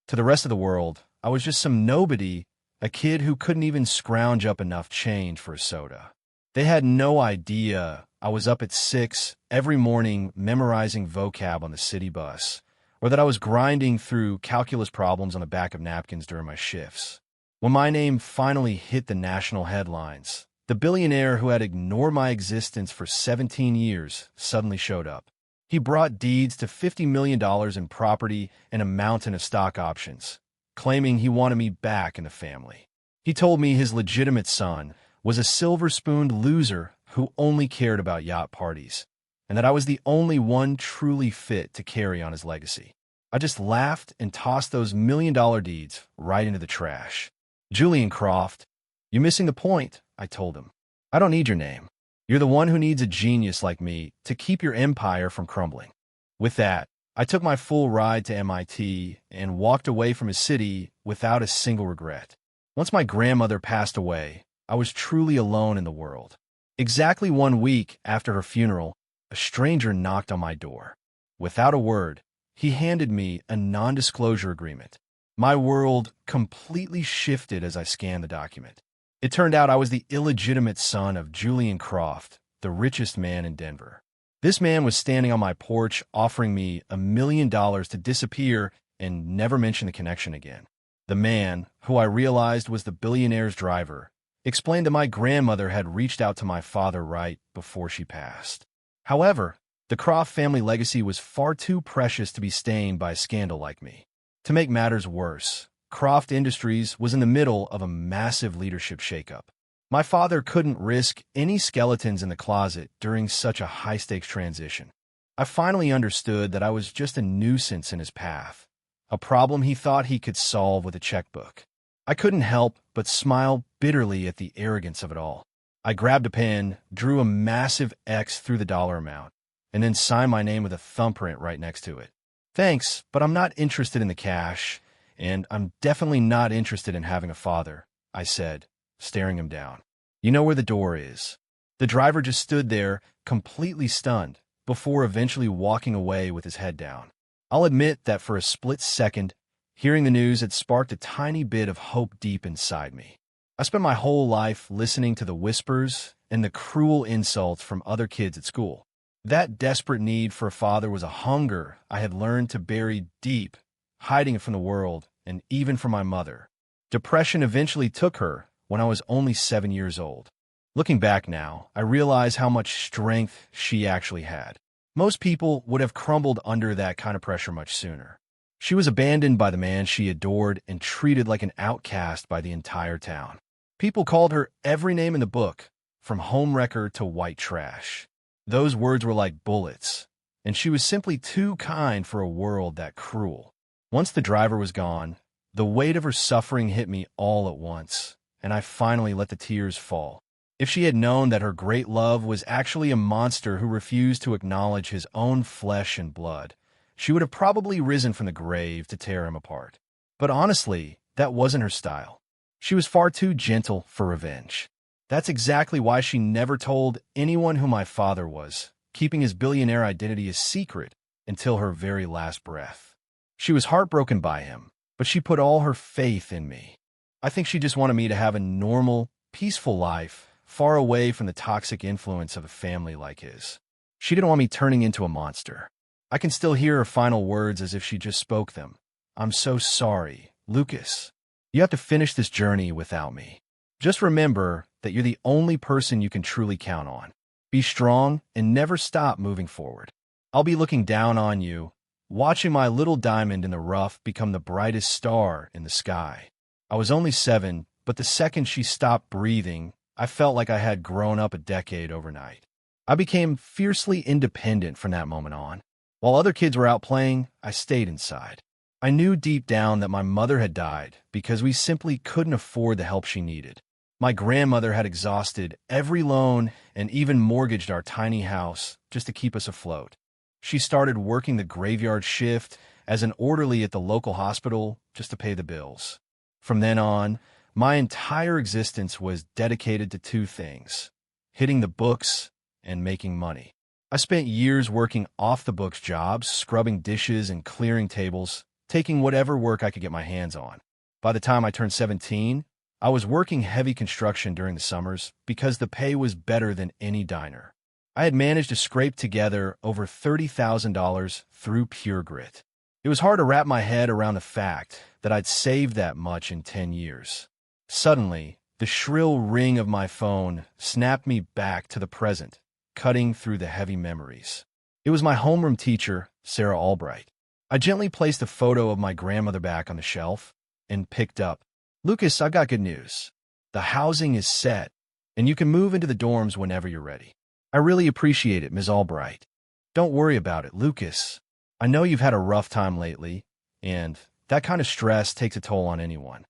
To the rest of the world, I was just some nobody, a kid who couldn't even scrounge up enough change for a soda. They had no idea I was up at 6 every morning memorizing vocab on the city bus, or that I was grinding through calculus problems on the back of napkins during my shifts. When my name finally hit the national headlines, the billionaire who had ignored my existence for 17 years suddenly showed up. He brought deeds to $50 million in property and a mountain of stock options, claiming he wanted me back in the family. He told me his legitimate son was a silver-spooned loser who only cared about yacht parties, and that I was the only one truly fit to carry on his legacy. I just laughed and tossed those million-dollar deeds right into the trash. Julian Croft, you're missing the point, I told him. I don't need your name. You're the one who needs a genius like me to keep your empire from crumbling. With that, I took my full ride to MIT and walked away from his city without a single regret. Once my grandmother passed away, I was truly alone in the world. Exactly 1 week after her funeral, a stranger knocked on my door. Without a word, he handed me a non-disclosure agreement. My world completely shifted as I scanned the document. It turned out I was the illegitimate son of Julian Croft, the richest man in Denver. This man was standing on my porch offering me $1 million to disappear and never mention the connection again. The man, who I realized was the billionaire's driver, explained that my grandmother had reached out to my father right before she passed. However, the Croft family legacy was far too precious to be stained by a scandal like me. To make matters worse, Croft Industries was in the middle of a massive leadership shakeup. My father couldn't risk any skeletons in the closet during such a high-stakes transition. I finally understood that I was just a nuisance in his path, a problem he thought he could solve with a checkbook. I couldn't help but smile bitterly at the arrogance of it all. I grabbed a pen, drew a massive X through the dollar amount, and then signed my name with a thumbprint right next to it. Thanks, but I'm not interested in the cash, and I'm definitely not interested in having a father, I said, staring him down. You know where the door is. The driver just stood there, completely stunned, before eventually walking away with his head down. I'll admit that for a split second, hearing the news had sparked a tiny bit of hope deep inside me. I spent my whole life listening to the whispers and the cruel insults from other kids at school. That desperate need for a father was a hunger I had learned to bury deep, hiding it from the world and even from my mother. Depression eventually took her when I was only 7 years old. Looking back now, I realize how much strength she actually had. Most people would have crumbled under that kind of pressure much sooner. She was abandoned by the man she adored and treated like an outcast by the entire town. People called her every name in the book, from homewrecker to white trash. Those words were like bullets, and she was simply too kind for a world that cruel. Once the driver was gone, the weight of her suffering hit me all at once, and I finally let the tears fall. If she had known that her great love was actually a monster who refused to acknowledge his own flesh and blood, she would have probably risen from the grave to tear him apart. But honestly, that wasn't her style. She was far too gentle for revenge. That's exactly why she never told anyone who my father was, keeping his billionaire identity a secret until her very last breath. She was heartbroken by him, but she put all her faith in me. I think she just wanted me to have a normal, peaceful life, far away from the toxic influence of a family like his. She didn't want me turning into a monster. I can still hear her final words as if she just spoke them. I'm so sorry, Lucas. You have to finish this journey without me. Just remember that you're the only person you can truly count on. Be strong and never stop moving forward. I'll be looking down on you, watching my little diamond in the rough become the brightest star in the sky. I was only 7, but the second she stopped breathing, I felt like I had grown up a decade overnight. I became fiercely independent from that moment on. While other kids were out playing, I stayed inside. I knew deep down that my mother had died because we simply couldn't afford the help she needed. My grandmother had exhausted every loan and even mortgaged our tiny house just to keep us afloat. She started working the graveyard shift as an orderly at the local hospital just to pay the bills. From then on, my entire existence was dedicated to 2 things: hitting the books and making money. I spent years working off-the-books jobs, scrubbing dishes and clearing tables, taking whatever work I could get my hands on. By the time I turned 17, I was working heavy construction during the summers because the pay was better than any diner. I had managed to scrape together over $30,000 through pure grit. It was hard to wrap my head around the fact that I'd saved that much in 10 years. Suddenly, the shrill ring of my phone snapped me back to the present, cutting through the heavy memories. It was my homeroom teacher, Sarah Albright. I gently placed a photo of my grandmother back on the shelf and picked up. "Lucas, I've got good news. The housing is set, and you can move into the dorms whenever you're ready." "I really appreciate it, Ms. Albright." "Don't worry about it, Lucas. I know you've had a rough time lately, and that kind of stress takes a toll on anyone.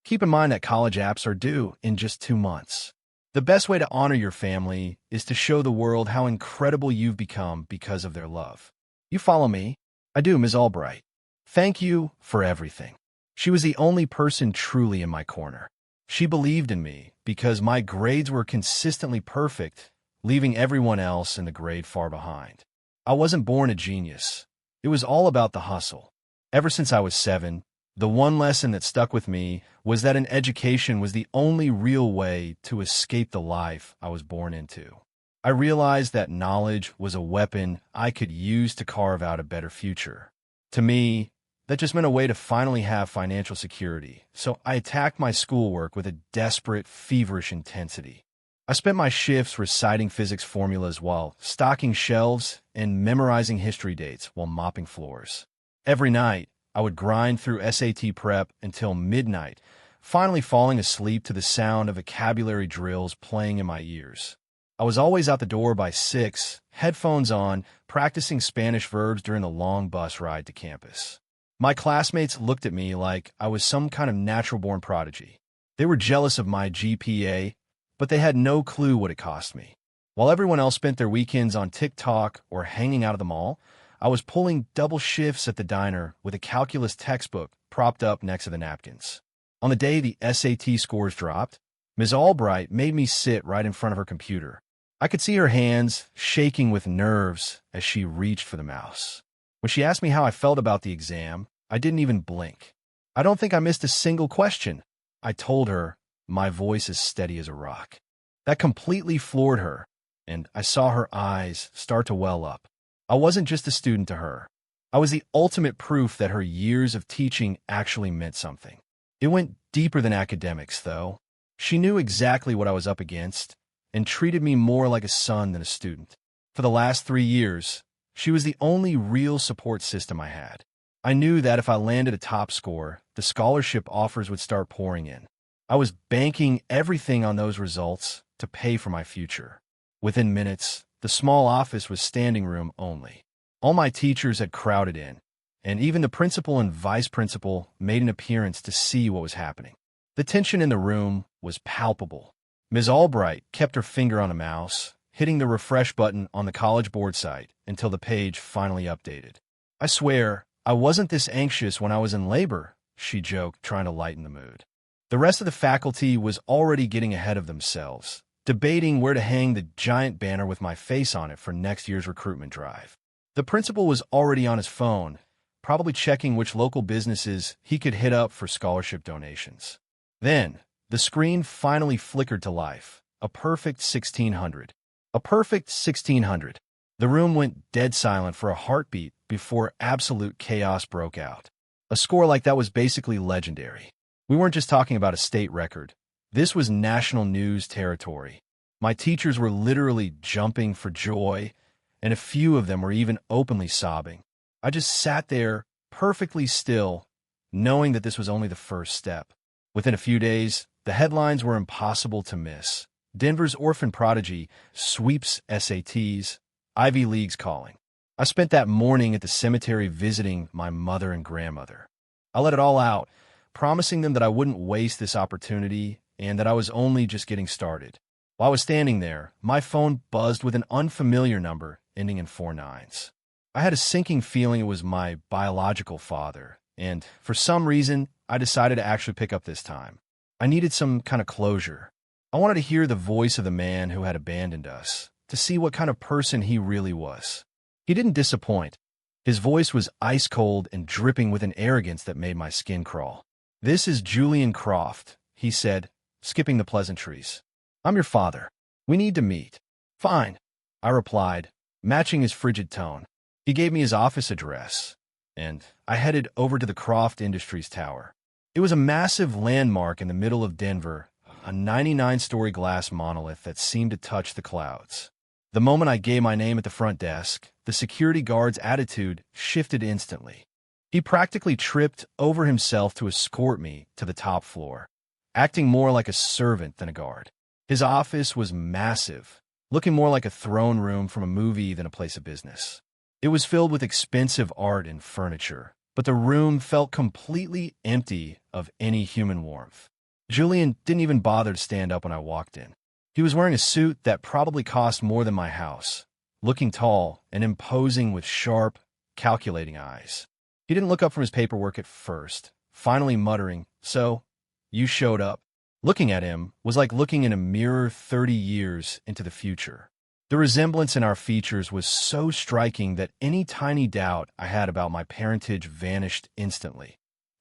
Keep in mind that college apps are due in just 2 months. The best way to honor your family is to show the world how incredible you've become because of their love. You follow me?" "I do, Ms. Albright. Thank you for everything." She was the only person truly in my corner. She believed in me because my grades were consistently perfect, leaving everyone else in the grade far behind. I wasn't born a genius. It was all about the hustle. Ever since I was 7, the one lesson that stuck with me was that an education was the only real way to escape the life I was born into. I realized that knowledge was a weapon I could use to carve out a better future. To me, that just meant a way to finally have financial security, so I attacked my schoolwork with a desperate, feverish intensity. I spent my shifts reciting physics formulas while stocking shelves and memorizing history dates while mopping floors. Every night, I would grind through SAT prep until midnight, finally falling asleep to the sound of vocabulary drills playing in my ears. I was always out the door by 6, headphones on, practicing Spanish verbs during the long bus ride to campus. My classmates looked at me like I was some kind of natural-born prodigy. They were jealous of my GPA, but they had no clue what it cost me. While everyone else spent their weekends on TikTok or hanging out at the mall, I was pulling double shifts at the diner with a calculus textbook propped up next to the napkins. On the day the SAT scores dropped, Ms. Albright made me sit right in front of her computer. I could see her hands shaking with nerves as she reached for the mouse. When she asked me how I felt about the exam, I didn't even blink. "I don't think I missed a single question," I told her, my voice as steady as a rock. That completely floored her, and I saw her eyes start to well up. I wasn't just a student to her. I was the ultimate proof that her years of teaching actually meant something. It went deeper than academics, though. She knew exactly what I was up against and treated me more like a son than a student. For the last 3 years, she was the only real support system I had. I knew that if I landed a top score, the scholarship offers would start pouring in. I was banking everything on those results to pay for my future. Within minutes, the small office was standing room only. All my teachers had crowded in, and even the principal and vice principal made an appearance to see what was happening. The tension in the room was palpable. Ms. Albright kept her finger on a mouse, hitting the refresh button on the College Board site until the page finally updated. "I swear, I wasn't this anxious when I was in labor," she joked, trying to lighten the mood. The rest of the faculty was already getting ahead of themselves, debating where to hang the giant banner with my face on it for next year's recruitment drive. The principal was already on his phone, probably checking which local businesses he could hit up for scholarship donations. Then, the screen finally flickered to life. A perfect 1600. A perfect 1600. The room went dead silent for a heartbeat before absolute chaos broke out. A score like that was basically legendary. We weren't just talking about a state record. This was national news territory. My teachers were literally jumping for joy, and a few of them were even openly sobbing. I just sat there, perfectly still, knowing that this was only the first step. Within a few days, the headlines were impossible to miss. Denver's orphan prodigy sweeps SATs, Ivy League's calling. I spent that morning at the cemetery visiting my mother and grandmother. I let it all out, promising them that I wouldn't waste this opportunity and that I was only just getting started. While I was standing there, my phone buzzed with an unfamiliar number ending in 4 nines. I had a sinking feeling it was my biological father, and for some reason, I decided to actually pick up this time. I needed some kind of closure. I wanted to hear the voice of the man who had abandoned us, to see what kind of person he really was. He didn't disappoint. His voice was ice cold and dripping with an arrogance that made my skin crawl. "This is Julian Croft," he said, skipping the pleasantries. "I'm your father. We need to meet." "Fine," I replied, matching his frigid tone. He gave me his office address, and I headed over to the Croft Industries Tower. It was a massive landmark in the middle of Denver, a 99-story glass monolith that seemed to touch the clouds. The moment I gave my name at the front desk, the security guard's attitude shifted instantly. He practically tripped over himself to escort me to the top floor, acting more like a servant than a guard. His office was massive, looking more like a throne room from a movie than a place of business. It was filled with expensive art and furniture, but the room felt completely empty of any human warmth. Julian didn't even bother to stand up when I walked in. He was wearing a suit that probably cost more than my house, looking tall and imposing with sharp, calculating eyes. He didn't look up from his paperwork at first, finally muttering, "So, you showed up." Looking at him was like looking in a mirror 30 years into the future. The resemblance in our features was so striking that any tiny doubt I had about my parentage vanished instantly.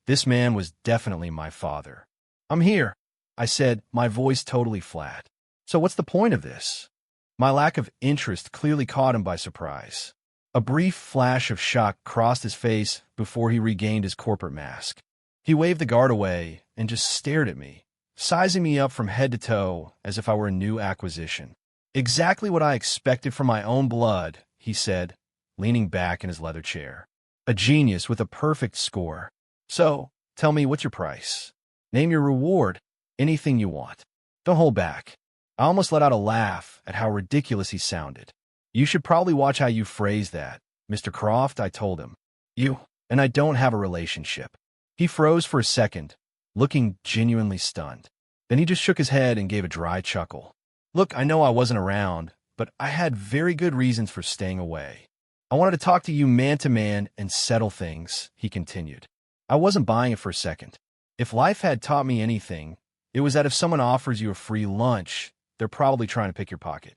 This man was definitely my father. "I'm here," I said, my voice totally flat. "So what's the point of this?" My lack of interest clearly caught him by surprise. A brief flash of shock crossed his face before he regained his corporate mask. He waved the guard away and just stared at me, sizing me up from head to toe as if I were a new acquisition. "Exactly what I expected from my own blood," he said, leaning back in his leather chair. "A genius with a perfect score. So, tell me, what's your price? Name your reward, anything you want. Don't hold back." I almost let out a laugh at how ridiculous he sounded. "You should probably watch how you phrase that, Mr. Croft," I told him. "You and I don't have a relationship." He froze for a second, looking genuinely stunned. Then he just shook his head and gave a dry chuckle. "Look, I know I wasn't around, but I had very good reasons for staying away. I wanted to talk to you man to man and settle things," he continued. I wasn't buying it for a second. If life had taught me anything, it was that if someone offers you a free lunch, they're probably trying to pick your pocket.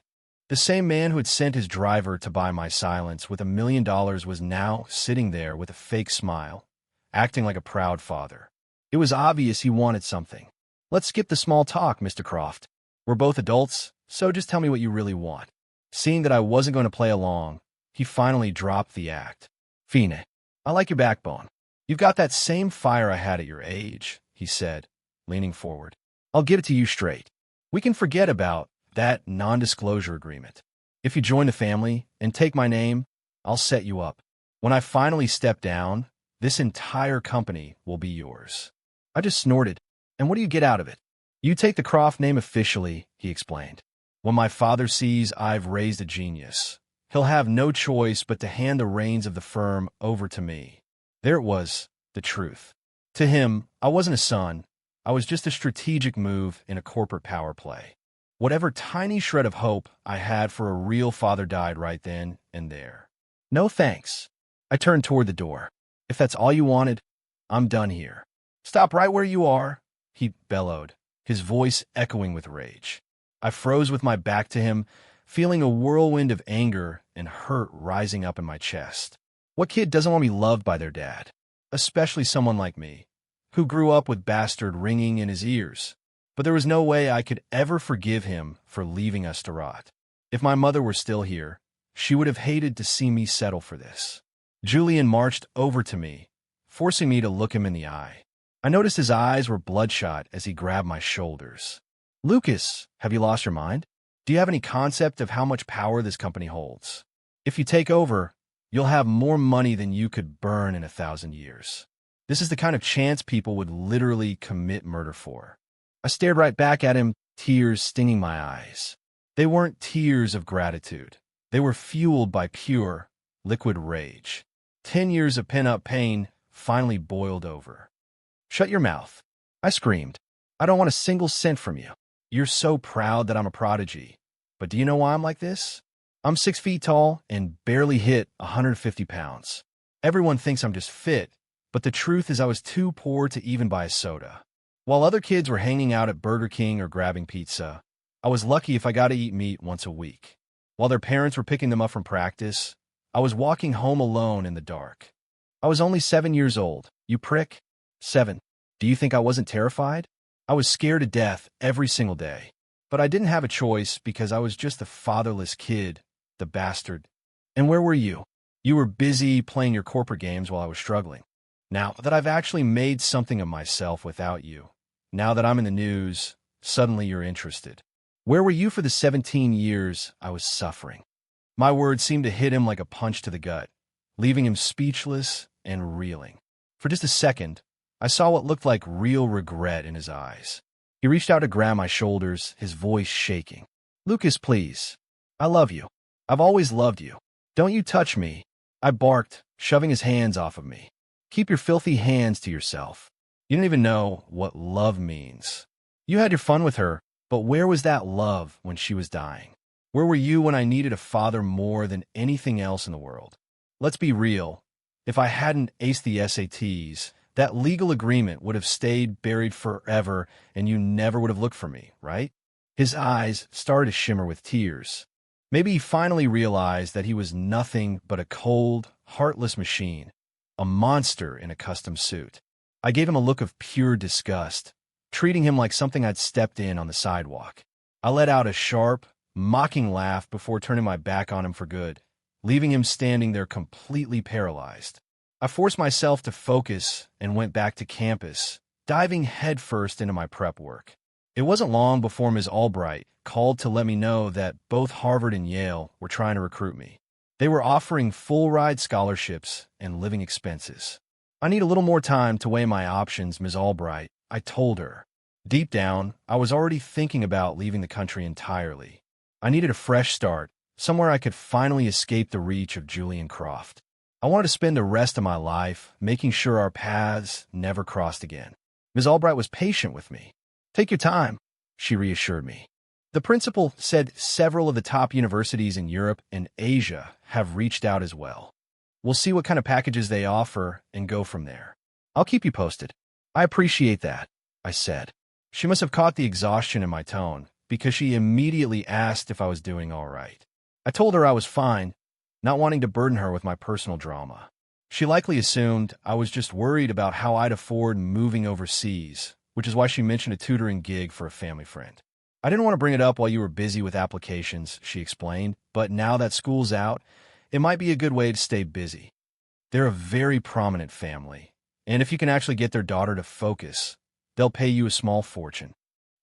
The same man who had sent his driver to buy my silence with $1 million was now sitting there with a fake smile, acting like a proud father. It was obvious he wanted something. "Let's skip the small talk, Mr. Croft. We're both adults, so just tell me what you really want." Seeing that I wasn't going to play along, he finally dropped the act. "Fine, I like your backbone. You've got that same fire I had at your age," he said, leaning forward. "I'll give it to you straight. We can forget about that non-disclosure agreement. If you join the family and take my name, I'll set you up. When I finally step down, this entire company will be yours." I just snorted. "And what do you get out of it?" "You take the Croft name officially," he explained. "When my father sees I've raised a genius, he'll have no choice but to hand the reins of the firm over to me." There it was, the truth. To him, I wasn't a son. I was just a strategic move in a corporate power play. Whatever tiny shred of hope I had for a real father died right then and there. "No thanks." I turned toward the door. "If that's all you wanted, I'm done here." "Stop right where you are," he bellowed, his voice echoing with rage. I froze with my back to him, feeling a whirlwind of anger and hurt rising up in my chest. What kid doesn't want to be loved by their dad? Especially someone like me, who grew up with bastard ringing in his ears. But there was no way I could ever forgive him for leaving us to rot. If my mother were still here, she would have hated to see me settle for this. Julian marched over to me, forcing me to look him in the eye. I noticed his eyes were bloodshot as he grabbed my shoulders. "Lucas, have you lost your mind? Do you have any concept of how much power this company holds? If you take over, you'll have more money than you could burn in 1,000 years. This is the kind of chance people would literally commit murder for." I stared right back at him, tears stinging my eyes. They weren't tears of gratitude. They were fueled by pure, liquid rage. 10 years of pent-up pain finally boiled over. "Shut your mouth," I screamed. "I don't want a single cent from you. You're so proud that I'm a prodigy. But do you know why I'm like this? I'm 6 feet tall and barely hit 150 pounds. Everyone thinks I'm just fit, but the truth is I was too poor to even buy a soda. While other kids were hanging out at Burger King or grabbing pizza, I was lucky if I got to eat meat once a week. While their parents were picking them up from practice, I was walking home alone in the dark. I was only 7 years old, you prick. 7. Do you think I wasn't terrified? I was scared to death every single day. But I didn't have a choice because I was just a fatherless kid, the bastard. And where were you? You were busy playing your corporate games while I was struggling. Now that I've actually made something of myself without you, now that I'm in the news, suddenly you're interested. Where were you for the 17 years I was suffering? My words seemed to hit him like a punch to the gut, leaving him speechless and reeling. For just a second, I saw what looked like real regret in his eyes. He reached out to grab my shoulders, his voice shaking. Lucas, please. I love you. I've always loved you. Don't you touch me. I barked, shoving his hands off of me. Keep your filthy hands to yourself. You don't even know what love means. You had your fun with her, but where was that love when she was dying? Where were you when I needed a father more than anything else in the world? Let's be real. If I hadn't aced the SATs, that legal agreement would have stayed buried forever and you never would have looked for me, right? His eyes started to shimmer with tears. Maybe he finally realized that he was nothing but a cold, heartless machine, a monster in a custom suit. I gave him a look of pure disgust, treating him like something I'd stepped in on the sidewalk. I let out a sharp, mocking laugh before turning my back on him for good, leaving him standing there completely paralyzed. I forced myself to focus and went back to campus, diving headfirst into my prep work. It wasn't long before Ms. Albright called to let me know that both Harvard and Yale were trying to recruit me. They were offering full-ride scholarships and living expenses. I need a little more time to weigh my options, Ms. Albright, I told her. Deep down, I was already thinking about leaving the country entirely. I needed a fresh start, somewhere I could finally escape the reach of Julian Croft. I wanted to spend the rest of my life making sure our paths never crossed again. Ms. Albright was patient with me. Take your time, she reassured me. The principal said several of the top universities in Europe and Asia have reached out as well. We'll see what kind of packages they offer and go from there. I'll keep you posted. I appreciate that, I said. She must have caught the exhaustion in my tone because she immediately asked if I was doing all right. I told her I was fine, not wanting to burden her with my personal drama. She likely assumed I was just worried about how I'd afford moving overseas, which is why she mentioned a tutoring gig for a family friend. I didn't want to bring it up while you were busy with applications, she explained, but now that school's out, it might be a good way to stay busy. They're a very prominent family, and if you can actually get their daughter to focus, they'll pay you a small fortune.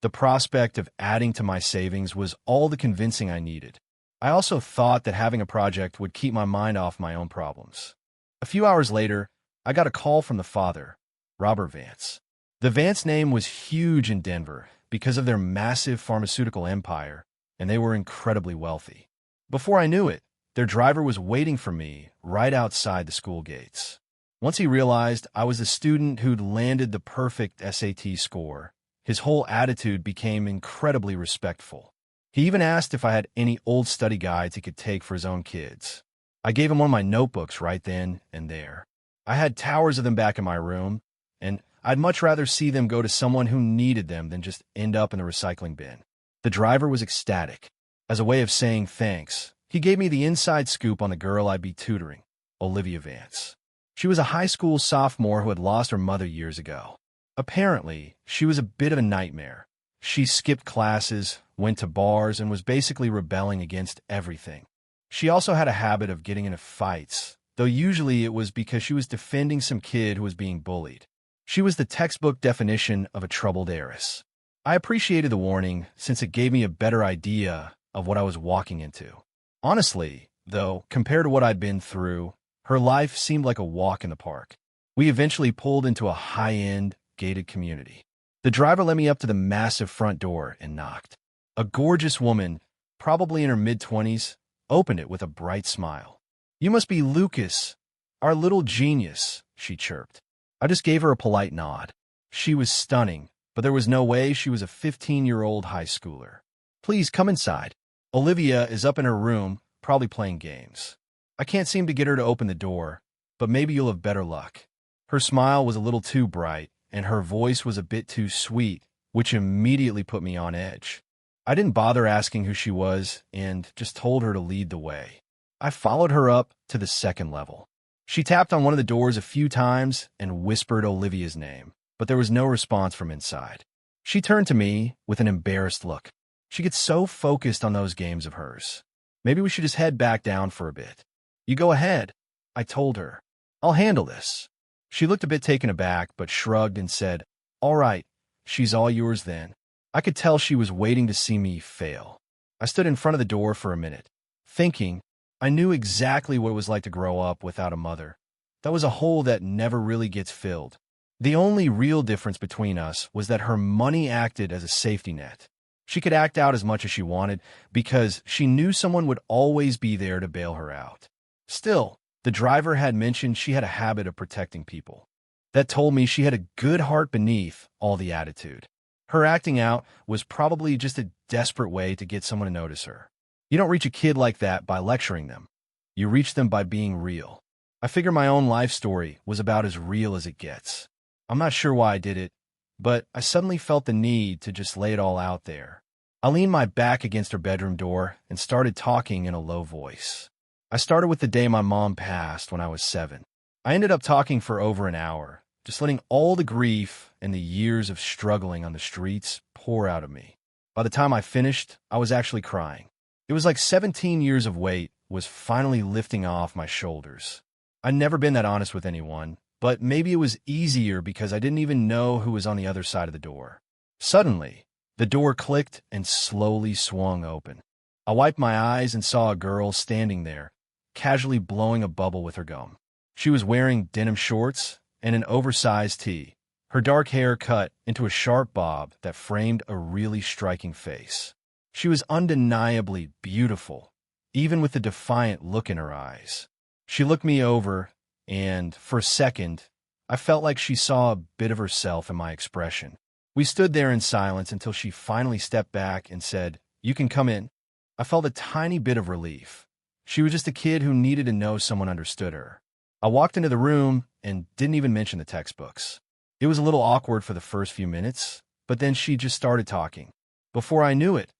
The prospect of adding to my savings was all the convincing I needed. I also thought that having a project would keep my mind off my own problems. A few hours later, I got a call from the father, Robert Vance. The Vance name was huge in Denver because of their massive pharmaceutical empire, and they were incredibly wealthy. Before I knew it, their driver was waiting for me right outside the school gates. Once he realized I was the student who'd landed the perfect SAT score, his whole attitude became incredibly respectful. He even asked if I had any old study guides he could take for his own kids. I gave him one of my notebooks right then and there. I had towers of them back in my room, and I'd much rather see them go to someone who needed them than just end up in the recycling bin. The driver was ecstatic. As a way of saying thanks, he gave me the inside scoop on the girl I'd be tutoring, Olivia Vance. She was a high school sophomore who had lost her mother years ago. Apparently, she was a bit of a nightmare. She skipped classes, went to bars, and was basically rebelling against everything. She also had a habit of getting into fights, though usually it was because she was defending some kid who was being bullied. She was the textbook definition of a troubled heiress. I appreciated the warning since it gave me a better idea of what I was walking into. Honestly, though, compared to what I'd been through, her life seemed like a walk in the park. We eventually pulled into a high-end, gated community. The driver led me up to the massive front door and knocked. A gorgeous woman, probably in her mid-20s, opened it with a bright smile. "You must be Lucas, our little genius," she chirped. I just gave her a polite nod. She was stunning, but there was no way she was a 15-year-old high schooler. "Please come inside. Olivia is up in her room, probably playing games. I can't seem to get her to open the door, but maybe you'll have better luck." Her smile was a little too bright, and her voice was a bit too sweet, which immediately put me on edge. I didn't bother asking who she was and just told her to lead the way. I followed her up to the second level. She tapped on one of the doors a few times and whispered Olivia's name, but there was no response from inside. She turned to me with an embarrassed look. She gets so focused on those games of hers. Maybe we should just head back down for a bit. You go ahead, I told her. I'll handle this. She looked a bit taken aback, but shrugged and said, all right, she's all yours then. I could tell she was waiting to see me fail. I stood in front of the door for a minute, thinking. I knew exactly what it was like to grow up without a mother. That was a hole that never really gets filled. The only real difference between us was that her money acted as a safety net. She could act out as much as she wanted because she knew someone would always be there to bail her out. Still, the driver had mentioned she had a habit of protecting people. That told me she had a good heart beneath all the attitude. Her acting out was probably just a desperate way to get someone to notice her. You don't reach a kid like that by lecturing them. You reach them by being real. I figure my own life story was about as real as it gets. I'm not sure why I did it, but I suddenly felt the need to just lay it all out there. I leaned my back against her bedroom door and started talking in a low voice. I started with the day my mom passed when I was 7. I ended up talking for over an hour, just letting all the grief and the years of struggling on the streets pour out of me. By the time I finished, I was actually crying. It was like 17 years of weight was finally lifting off my shoulders. I'd never been that honest with anyone, but maybe it was easier because I didn't even know who was on the other side of the door. Suddenly, the door clicked and slowly swung open. I wiped my eyes and saw a girl standing there, casually blowing a bubble with her gum. She was wearing denim shorts and an oversized tee, her dark hair cut into a sharp bob that framed a really striking face. She was undeniably beautiful, even with the defiant look in her eyes. She looked me over, and for a second, I felt like she saw a bit of herself in my expression. We stood there in silence until she finally stepped back and said, "You can come in." I felt a tiny bit of relief. She was just a kid who needed to know someone understood her. I walked into the room and didn't even mention the textbooks. It was a little awkward for the first few minutes, but then she just started talking. Before I knew it,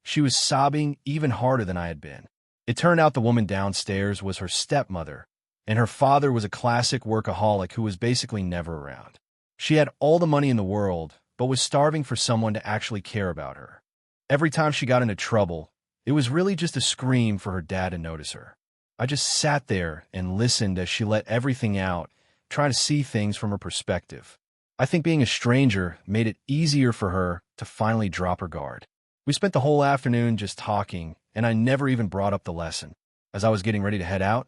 she was sobbing even harder than I had been. It turned out the woman downstairs was her stepmother, and her father was a classic workaholic who was basically never around. She had all the money in the world, but was starving for someone to actually care about her. Every time she got into trouble, it was really just a scream for her dad to notice her. I just sat there and listened as she let everything out, trying to see things from her perspective. I think being a stranger made it easier for her to finally drop her guard. We spent the whole afternoon just talking, and I never even brought up the lesson. As I was getting ready to head out,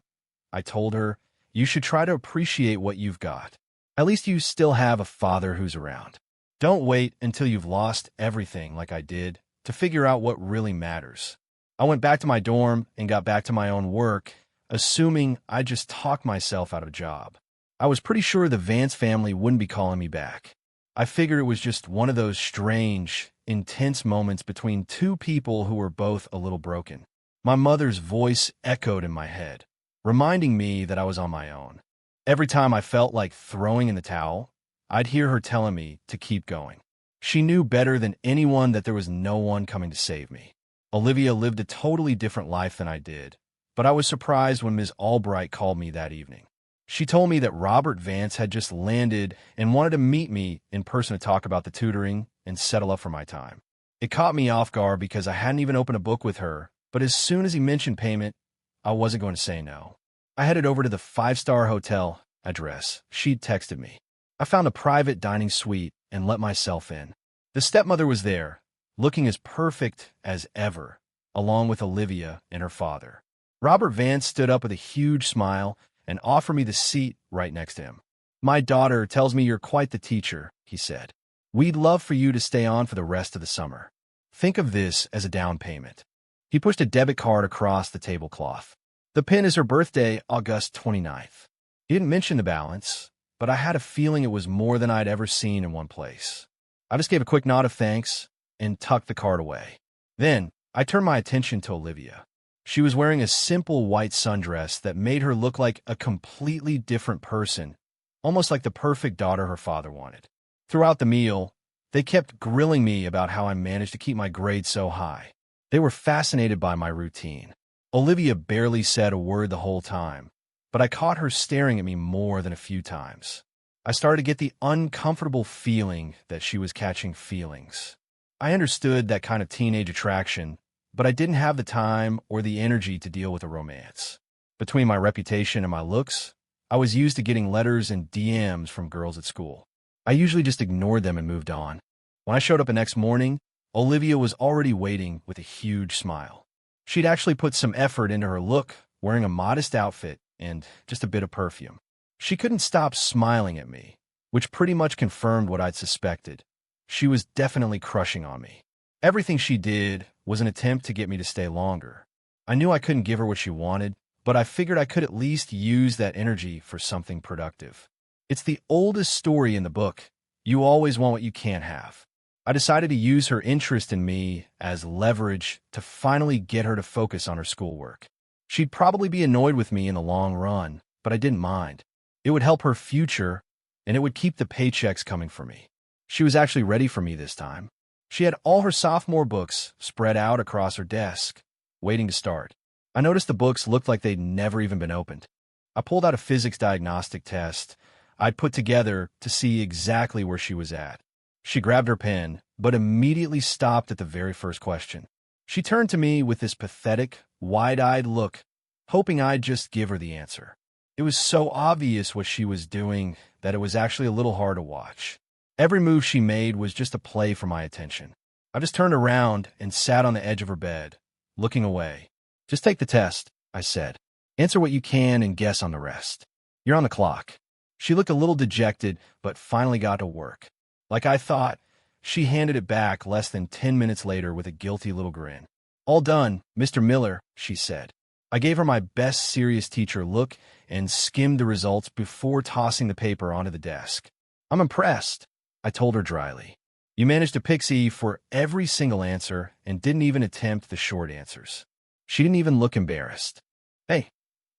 I told her, "You should try to appreciate what you've got. At least you still have a father who's around. Don't wait until you've lost everything like I did to figure out what really matters." I went back to my dorm and got back to my own work, assuming I'd just talked myself out of a job. I was pretty sure the Vance family wouldn't be calling me back. I figured it was just one of those strange, intense moments between two people who were both a little broken. My mother's voice echoed in my head, reminding me that I was on my own. Every time I felt like throwing in the towel, I'd hear her telling me to keep going. She knew better than anyone that there was no one coming to save me. Olivia lived a totally different life than I did, but I was surprised when Ms. Albright called me that evening. She told me that Robert Vance had just landed and wanted to meet me in person to talk about the tutoring and settle up for my time. It caught me off guard because I hadn't even opened a book with her, but as soon as he mentioned payment, I wasn't going to say no. I headed over to the 5-star hotel address she'd texted me. I found a private dining suite and let myself in. The stepmother was there, looking as perfect as ever, along with Olivia and her father. Robert Vance stood up with a huge smile and offered me the seat right next to him. "My daughter tells me you're quite the teacher," he said. "We'd love for you to stay on for the rest of the summer. Think of this as a down payment." He pushed a debit card across the tablecloth. The pin is her birthday, August 29th. He didn't mention the balance, but I had a feeling it was more than I'd ever seen in one place. I just gave a quick nod of thanks and tucked the card away. Then I turned my attention to Olivia. She was wearing a simple white sundress that made her look like a completely different person, almost like the perfect daughter her father wanted. Throughout the meal, they kept grilling me about how I managed to keep my grades so high. They were fascinated by my routine. Olivia barely said a word the whole time, but I caught her staring at me more than a few times. I started to get the uncomfortable feeling that she was catching feelings. I understood that kind of teenage attraction, but I didn't have the time or the energy to deal with a romance. Between my reputation and my looks, I was used to getting letters and DMs from girls at school. I usually just ignored them and moved on. When I showed up the next morning, Olivia was already waiting with a huge smile. She'd actually put some effort into her look, wearing a modest outfit and just a bit of perfume. She couldn't stop smiling at me, which pretty much confirmed what I'd suspected. She was definitely crushing on me. Everything she did was an attempt to get me to stay longer. I knew I couldn't give her what she wanted, but I figured I could at least use that energy for something productive. It's the oldest story in the book. You always want what you can't have. I decided to use her interest in me as leverage to finally get her to focus on her schoolwork. She'd probably be annoyed with me in the long run, but I didn't mind. It would help her future, and it would keep the paychecks coming for me. She was actually ready for me this time. She had all her sophomore books spread out across her desk, waiting to start. I noticed the books looked like they'd never even been opened. I pulled out a physics diagnostic test I'd put together to see exactly where she was at. She grabbed her pen, but immediately stopped at the very first question. She turned to me with this pathetic, wide-eyed look, hoping I'd just give her the answer. It was so obvious what she was doing that it was actually a little hard to watch. Every move she made was just a play for my attention. I just turned around and sat on the edge of her bed, looking away. "Just take the test," I said. "Answer what you can and guess on the rest. You're on the clock." She looked a little dejected, but finally got to work. Like I thought, she handed it back less than 10 minutes later with a guilty little grin. "All done, Mr. Miller," she said. I gave her my best serious teacher look and skimmed the results before tossing the paper onto the desk. "I'm impressed," I told her dryly. "You managed to pick C for every single answer and didn't even attempt the short answers." She didn't even look embarrassed. "Hey,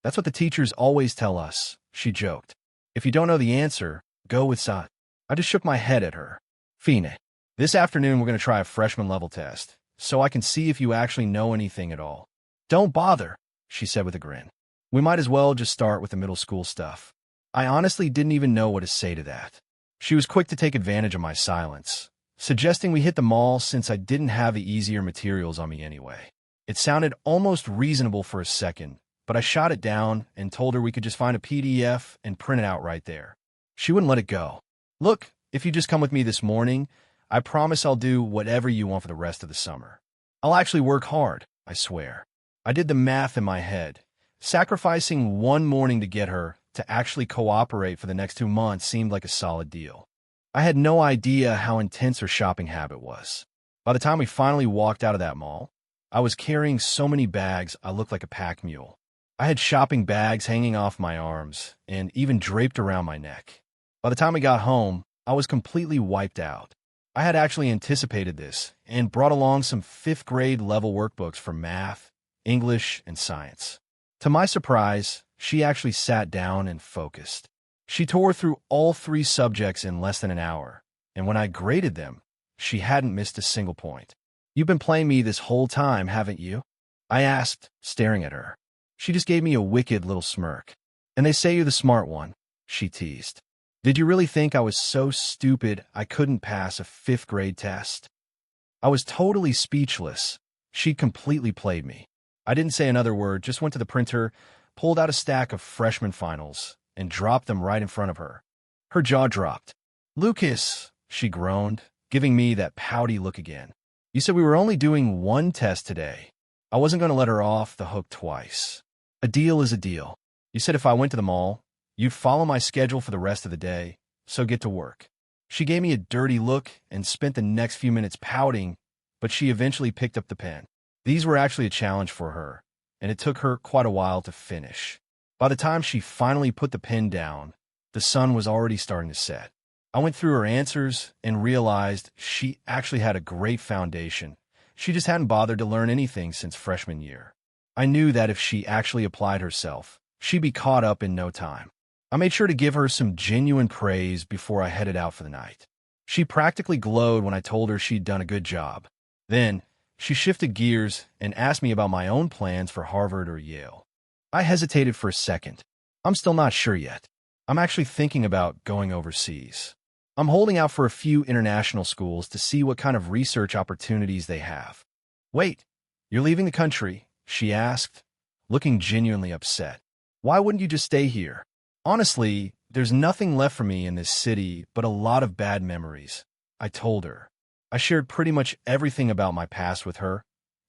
that's what the teachers always tell us," she joked. "If you don't know the answer, go with Sa." I just shook my head at her. "Fine. This afternoon we're going to try a freshman level test, so I can see if you actually know anything at all." "Don't bother," she said with a grin. "We might as well just start with the middle school stuff." I honestly didn't even know what to say to that. She was quick to take advantage of my silence, suggesting we hit the mall since I didn't have the easier materials on me anyway. It sounded almost reasonable for a second, but I shot it down and told her we could just find a PDF and print it out right there. She wouldn't let it go. "Look, if you just come with me this morning, I promise I'll do whatever you want for the rest of the summer. I'll actually work hard, I swear." I did the math in my head. Sacrificing one morning to get her to actually cooperate for the next 2 months seemed like a solid deal. I had no idea how intense her shopping habit was. By the time we finally walked out of that mall, I was carrying so many bags I looked like a pack mule. I had shopping bags hanging off my arms and even draped around my neck. By the time we got home, I was completely wiped out. I had actually anticipated this and brought along some 5th grade level workbooks for math, English, and science. To my surprise, she actually sat down and focused. She tore through all 3 subjects in less than an hour, and when I graded them, she hadn't missed a single point. "You've been playing me this whole time, haven't you?" I asked, staring at her. She just gave me a wicked little smirk. "And they say you're the smart one," she teased. "Did you really think I was so stupid I couldn't pass a 5th grade test?" I was totally speechless. She completely played me. I didn't say another word, just went to the printer, pulled out a stack of freshman finals, and dropped them right in front of her. Her jaw dropped. "Lucas," she groaned, giving me that pouty look again. "You said we were only doing 1 test today." I wasn't going to let her off the hook twice. A deal is a deal. You said if I went to the mall, you'd follow my schedule for the rest of the day, so get to work. She gave me a dirty look and spent the next few minutes pouting, but she eventually picked up the pen. These were actually a challenge for her, and it took her quite a while to finish. By the time she finally put the pen down, the sun was already starting to set. I went through her answers and realized she actually had a great foundation. She just hadn't bothered to learn anything since freshman year. I knew that if she actually applied herself, she'd be caught up in no time. I made sure to give her some genuine praise before I headed out for the night. She practically glowed when I told her she'd done a good job. Then, She shifted gears and asked me about my own plans for Harvard or Yale. I hesitated for a second. I'm still not sure yet. I'm actually thinking about going overseas. I'm holding out for a few international schools to see what kind of research opportunities they have. Wait, you're leaving the country? She asked, looking genuinely upset. Why wouldn't you just stay here? Honestly, there's nothing left for me in this city but a lot of bad memories, I told her. I shared pretty much everything about my past with her,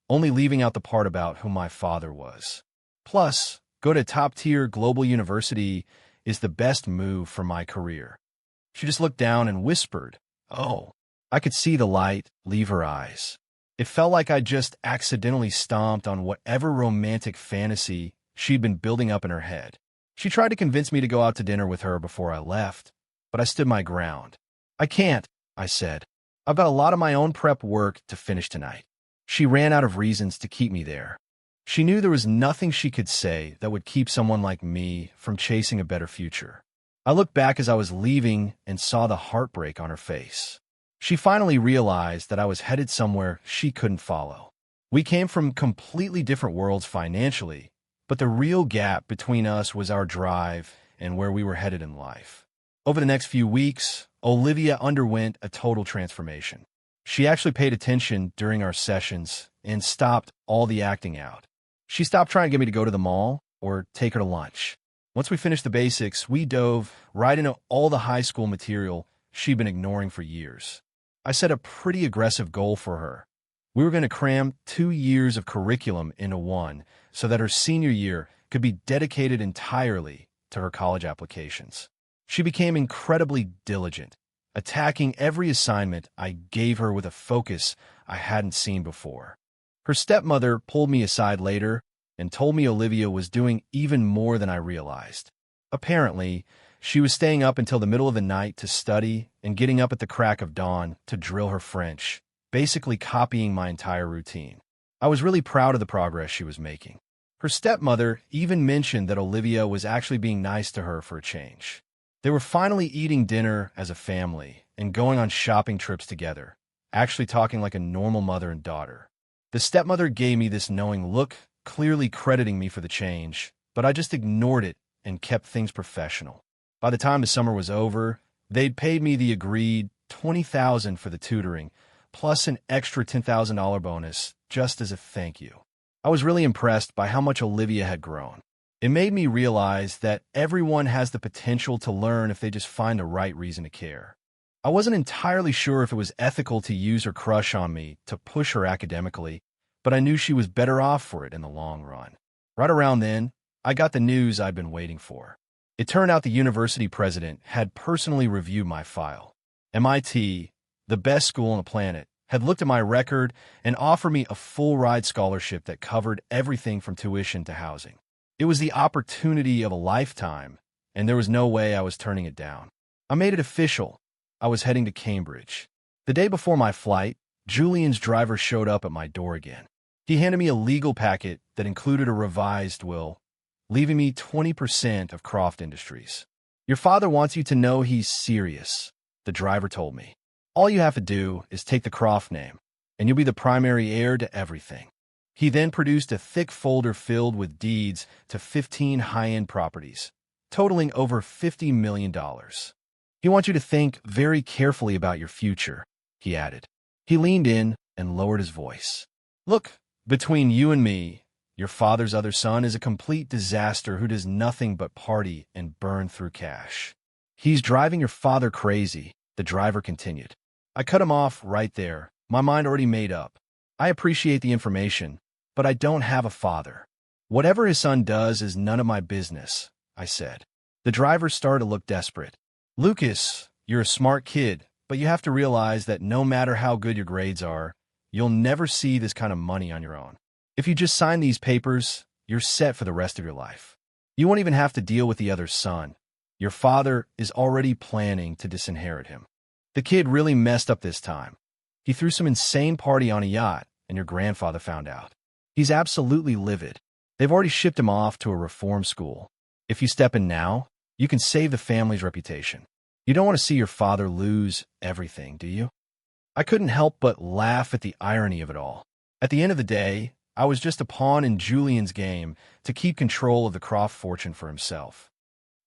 only leaving out the part about who my father was. Plus, go to a top-tier global university is the best move for my career. She just looked down and whispered, "Oh." I could see the light leave her eyes. It felt like I just accidentally stomped on whatever romantic fantasy she'd been building up in her head. She tried to convince me to go out to dinner with her before I left, but I stood my ground. "I can't," I said. "I've got a lot of my own prep work to finish tonight." She ran out of reasons to keep me there. She knew there was nothing she could say that would keep someone like me from chasing a better future. I looked back as I was leaving and saw the heartbreak on her face. She finally realized that I was headed somewhere she couldn't follow. We came from completely different worlds financially, but the real gap between us was our drive and where we were headed in life. Over the next few weeks, Olivia underwent a total transformation. She actually paid attention during our sessions and stopped all the acting out. She stopped trying to get me to go to the mall or take her to lunch. Once we finished the basics, we dove right into all the high school material she'd been ignoring for years. I set a pretty aggressive goal for her. We were going to cram 2 years of curriculum into one so that her senior year could be dedicated entirely to her college applications. She became incredibly diligent, attacking every assignment I gave her with a focus I hadn't seen before. Her stepmother pulled me aside later and told me Olivia was doing even more than I realized. Apparently, she was staying up until the middle of the night to study and getting up at the crack of dawn to drill her French, basically copying my entire routine. I was really proud of the progress she was making. Her stepmother even mentioned that Olivia was actually being nice to her for a change. They were finally eating dinner as a family and going on shopping trips together, actually talking like a normal mother and daughter. The stepmother gave me this knowing look, clearly crediting me for the change, but I just ignored it and kept things professional. By the time the summer was over, they'd paid me the agreed $20,000 for the tutoring, plus an extra $10,000 bonus, just as a thank you. I was really impressed by how much Olivia had grown. It made me realize that everyone has the potential to learn if they just find the right reason to care. I wasn't entirely sure if it was ethical to use her crush on me to push her academically, but I knew she was better off for it in the long run. Right around then, I got the news I'd been waiting for. It turned out the university president had personally reviewed my file. MIT, the best school on the planet, had looked at my record and offered me a full-ride scholarship that covered everything from tuition to housing. It was the opportunity of a lifetime, and there was no way I was turning it down. I made it official. I was heading to Cambridge. The day before my flight, Julian's driver showed up at my door again. He handed me a legal packet that included a revised will, leaving me 20% of Croft Industries. "Your father wants you to know he's serious," the driver told me. "All you have to do is take the Croft name, and you'll be the primary heir to everything." He then produced a thick folder filled with deeds to 15 high-end properties, totaling over $50 million. "He wants you to think very carefully about your future," he added. He leaned in and lowered his voice. "Look, between you and me, your father's other son is a complete disaster who does nothing but party and burn through cash. He's driving your father crazy," the driver continued. I cut him off right there, my mind already made up. "I appreciate the information, but I don't have a father. Whatever his son does is none of my business," I said. The driver started to look desperate. "Lucas, you're a smart kid, but you have to realize that no matter how good your grades are, you'll never see this kind of money on your own. If you just sign these papers, you're set for the rest of your life. You won't even have to deal with the other son. Your father is already planning to disinherit him. The kid really messed up this time. He threw some insane party on a yacht, and your grandfather found out. He's absolutely livid. They've already shipped him off to a reform school. If you step in now, you can save the family's reputation. You don't want to see your father lose everything, do you?" I couldn't help but laugh at the irony of it all. At the end of the day, I was just a pawn in Julian's game to keep control of the Croft fortune for himself.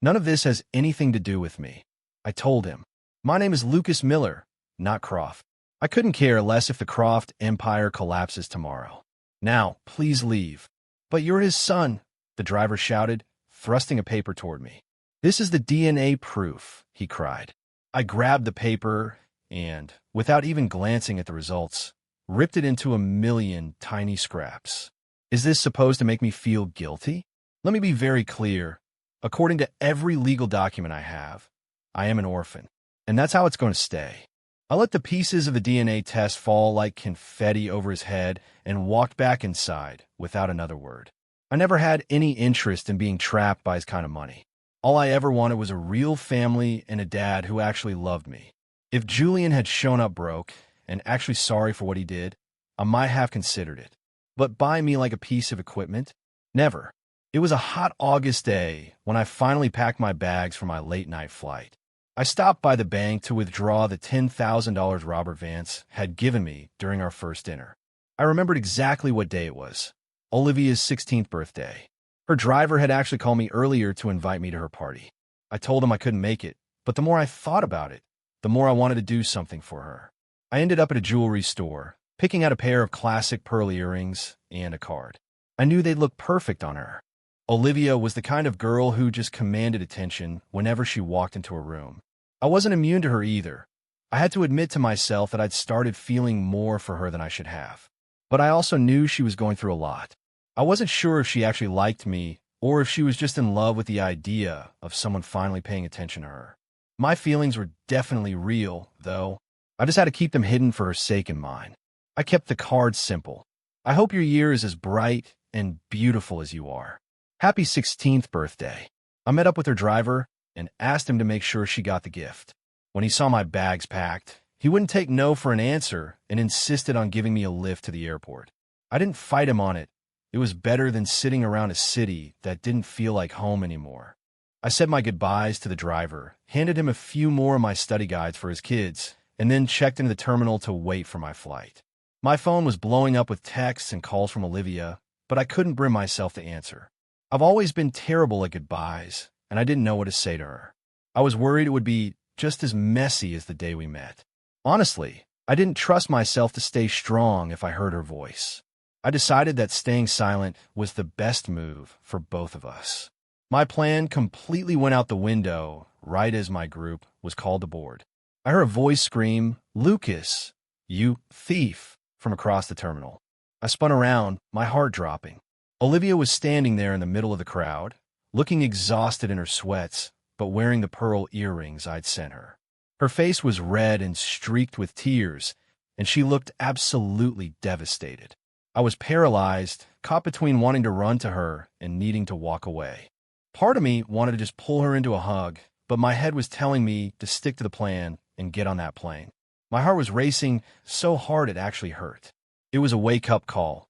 None of this has anything to do with me, I told him. My name is Lucas Miller, not Croft. I couldn't care less if the Croft empire collapses tomorrow. Now, please leave. But you're his son, the driver shouted, thrusting a paper toward me. This is the DNA proof, he cried. I grabbed the paper and, without even glancing at the results, ripped it into a million tiny scraps. Is this supposed to make me feel guilty? Let me be very clear. According to every legal document I have, I am an orphan, and that's how it's going to stay. I let the pieces of the DNA test fall like confetti over his head and walked back inside without another word. I never had any interest in being trapped by his kind of money. All I ever wanted was a real family and a dad who actually loved me. If Julian had shown up broke and actually sorry for what he did, I might have considered it. But buy me like a piece of equipment? Never. It was a hot August day when I finally packed my bags for my late-night flight. I stopped by the bank to withdraw the $10,000 Robert Vance had given me during our first dinner. I remembered exactly what day it was, Olivia's 16th birthday. Her driver had actually called me earlier to invite me to her party. I told him I couldn't make it, but the more I thought about it, the more I wanted to do something for her. I ended up at a jewelry store, picking out a pair of classic pearl earrings and a card. I knew they'd look perfect on her. Olivia was the kind of girl who just commanded attention whenever she walked into a room. I wasn't immune to her either. I had to admit to myself that I'd started feeling more for her than I should have. But I also knew she was going through a lot. I wasn't sure if she actually liked me or if she was just in love with the idea of someone finally paying attention to her. My feelings were definitely real, though. I just had to keep them hidden for her sake and mine. I kept the card simple. I hope your year is as bright and beautiful as you are. Happy 16th birthday. I met up with her driver and asked him to make sure she got the gift. When he saw my bags packed, he wouldn't take no for an answer and insisted on giving me a lift to the airport. I didn't fight him on it. It was better than sitting around a city that didn't feel like home anymore. I said my goodbyes to the driver, handed him a few more of my study guides for his kids, and then checked into the terminal to wait for my flight. My phone was blowing up with texts and calls from Olivia, but I couldn't bring myself to answer. I've always been terrible at goodbyes, and I didn't know what to say to her. I was worried it would be just as messy as the day we met. Honestly, I didn't trust myself to stay strong if I heard her voice. I decided that staying silent was the best move for both of us. My plan completely went out the window right as my group was called aboard. I heard a voice scream, "Lucas, you thief," from across the terminal. I spun around, my heart dropping. Olivia was standing there in the middle of the crowd, looking exhausted in her sweats, but wearing the pearl earrings I'd sent her. Her face was red and streaked with tears, and she looked absolutely devastated. I was paralyzed, caught between wanting to run to her and needing to walk away. Part of me wanted to just pull her into a hug, but my head was telling me to stick to the plan and get on that plane. My heart was racing so hard it actually hurt. It was a wake-up call.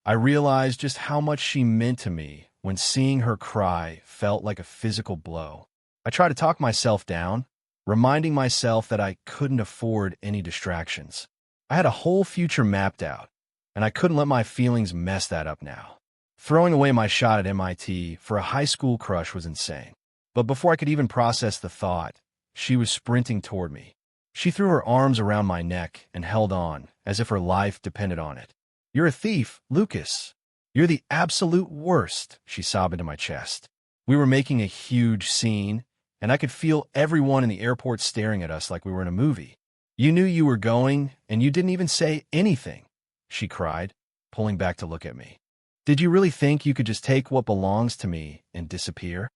I realized just how much she meant to me when seeing her cry felt like a physical blow. I tried to talk myself down, reminding myself that I couldn't afford any distractions. I had a whole future mapped out, and I couldn't let my feelings mess that up now. Throwing away my shot at MIT for a high school crush was insane. But before I could even process the thought, she was sprinting toward me. She threw her arms around my neck and held on, as if her life depended on it. "You're a thief, Lucas. You're the absolute worst," she sobbed into my chest. We were making a huge scene, and I could feel everyone in the airport staring at us like we were in a movie. "You knew you were going, and you didn't even say anything," she cried, pulling back to look at me. "Did you really think you could just take what belongs to me and disappear?"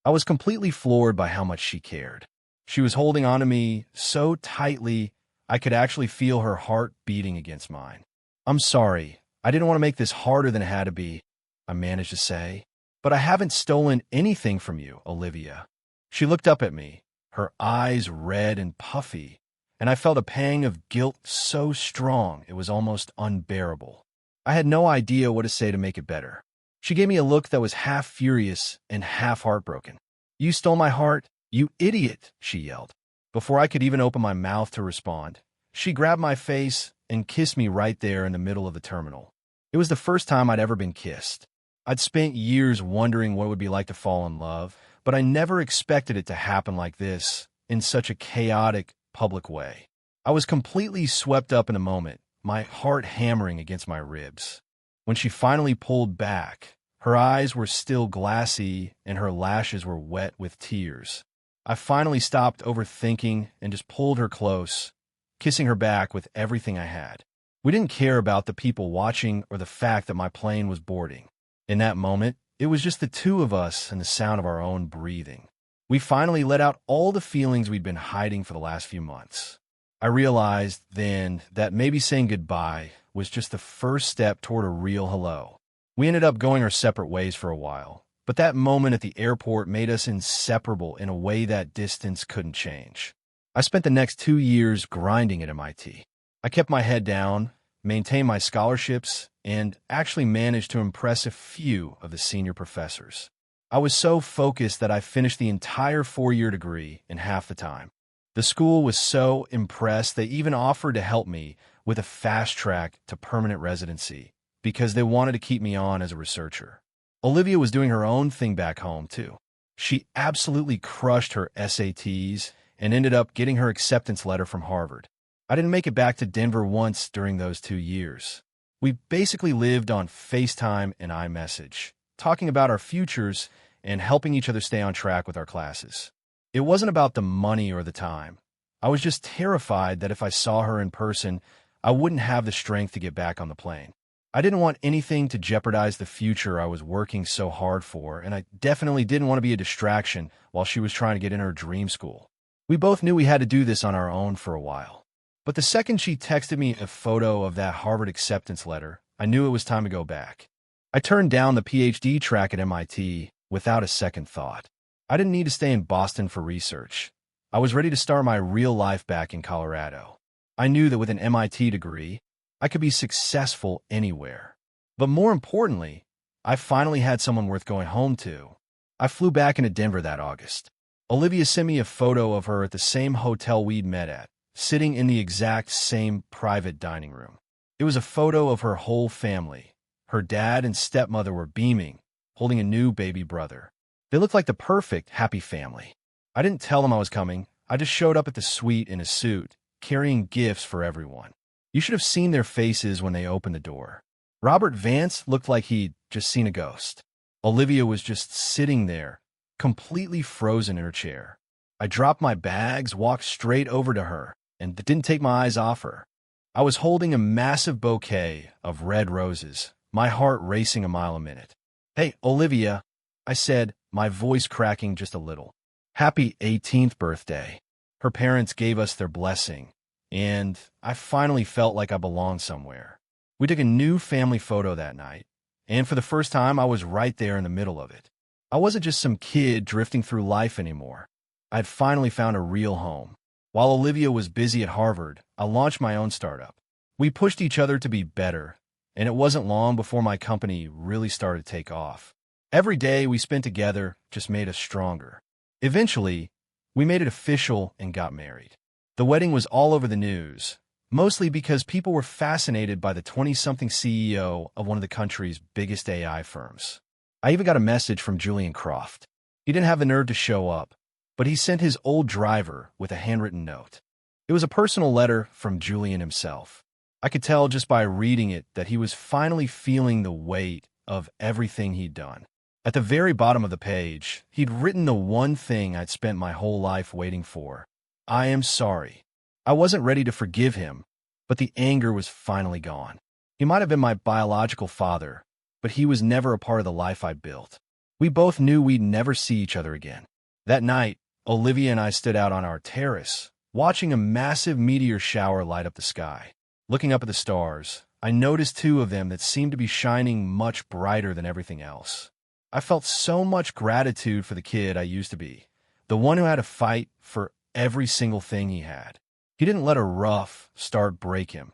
I was completely floored by how much she cared. She was holding on to me so tightly I could actually feel her heart beating against mine. "I'm sorry. I didn't want to make this harder than it had to be," I managed to say. "But I haven't stolen anything from you, Olivia." She looked up at me, her eyes red and puffy, and I felt a pang of guilt so strong it was almost unbearable. I had no idea what to say to make it better. She gave me a look that was half furious and half heartbroken. "You stole my heart, you idiot," she yelled. Before I could even open my mouth to respond, She grabbed my face and kissed me right there in the middle of the terminal. It was the first time I'd ever been kissed. I'd spent years wondering what it would be like to fall in love, but I never expected it to happen like this, in such a chaotic, public way. I was completely swept up in a moment, my heart hammering against my ribs. When she finally pulled back, her eyes were still glassy and her lashes were wet with tears. I finally stopped overthinking and just pulled her close, kissing her back with everything I had. We didn't care about the people watching or the fact that my plane was boarding. In that moment, it was just the two of us and the sound of our own breathing. We finally let out all the feelings we'd been hiding for the last few months. I realized then that maybe saying goodbye was just the first step toward a real hello. We ended up going our separate ways for a while, but that moment at the airport made us inseparable in a way that distance couldn't change. I spent the next 2 years grinding at MIT. I kept my head down, maintained my scholarships, and actually managed to impress a few of the senior professors. I was so focused that I finished the entire 4-year degree in half the time. The school was so impressed they even offered to help me with a fast track to permanent residency because they wanted to keep me on as a researcher. Olivia was doing her own thing back home, too. She absolutely crushed her SATs and ended up getting her acceptance letter from Harvard. I didn't make it back to Denver once during those 2 years. We basically lived on FaceTime and iMessage, talking about our futures and helping each other stay on track with our classes. It wasn't about the money or the time. I was just terrified that if I saw her in person, I wouldn't have the strength to get back on the plane. I didn't want anything to jeopardize the future I was working so hard for, and I definitely didn't want to be a distraction while she was trying to get in her dream school. We both knew we had to do this on our own for a while. But the second she texted me a photo of that Harvard acceptance letter, I knew it was time to go back. I turned down the PhD track at MIT without a second thought. I didn't need to stay in Boston for research. I was ready to start my real life back in Colorado. I knew that with an MIT degree, I could be successful anywhere. But more importantly, I finally had someone worth going home to. I flew back into Denver that August. Olivia sent me a photo of her at the same hotel we'd met at, sitting in the exact same private dining room. It was a photo of her whole family. Her dad and stepmother were beaming, holding a new baby brother. They looked like the perfect, happy family. I didn't tell them I was coming. I just showed up at the suite in a suit, carrying gifts for everyone. You should have seen their faces when they opened the door. Robert Vance looked like he'd just seen a ghost. Olivia was just sitting there, completely frozen in her chair. I dropped my bags, walked straight over to her, and didn't take my eyes off her. I was holding a massive bouquet of red roses, my heart racing a mile a minute. "Hey, Olivia," I said, my voice cracking just a little. "Happy 18th birthday." Her parents gave us their blessing, and I finally felt like I belonged somewhere. We took a new family photo that night, and for the first time, I was right there in the middle of it. I wasn't just some kid drifting through life anymore. I had finally found a real home. While Olivia was busy at Harvard, I launched my own startup. We pushed each other to be better, and it wasn't long before my company really started to take off. Every day we spent together just made us stronger. Eventually, we made it official and got married. The wedding was all over the news, mostly because people were fascinated by the 20-something CEO of one of the country's biggest AI firms. I even got a message from Julian Croft. He didn't have the nerve to show up, but he sent his old driver with a handwritten note. It was a personal letter from Julian himself. I could tell just by reading it that he was finally feeling the weight of everything he'd done. At the very bottom of the page, he'd written the one thing I'd spent my whole life waiting for. "I am sorry." I wasn't ready to forgive him, but the anger was finally gone. He might have been my biological father, but he was never a part of the life I built. We both knew we'd never see each other again. That night, Olivia and I stood out on our terrace, watching a massive meteor shower light up the sky. Looking up at the stars, I noticed 2 of them that seemed to be shining much brighter than everything else. I felt so much gratitude for the kid I used to be, the one who had to fight for every single thing he had. He didn't let a rough start break him,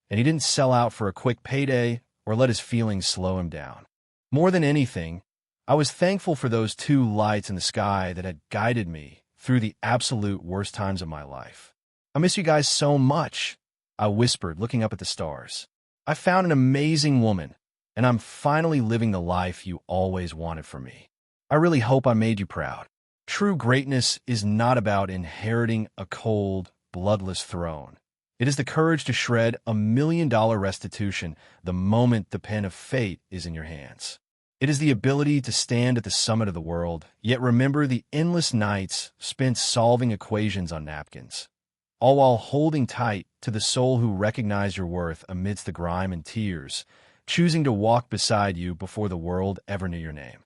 and he didn't sell out for a quick payday or let his feelings slow him down. More than anything, I was thankful for those 2 lights in the sky that had guided me through the absolute worst times of my life. I miss you guys so much, I whispered, looking up at the stars. I found an amazing woman, and I'm finally living the life you always wanted for me. I really hope I made you proud. True greatness is not about inheriting a cold, bloodless throne. It is the courage to shred $1 million restitution the moment the pen of fate is in your hands. It is the ability to stand at the summit of the world, yet remember the endless nights spent solving equations on napkins, all while holding tight to the soul who recognized your worth amidst the grime and tears, choosing to walk beside you before the world ever knew your name.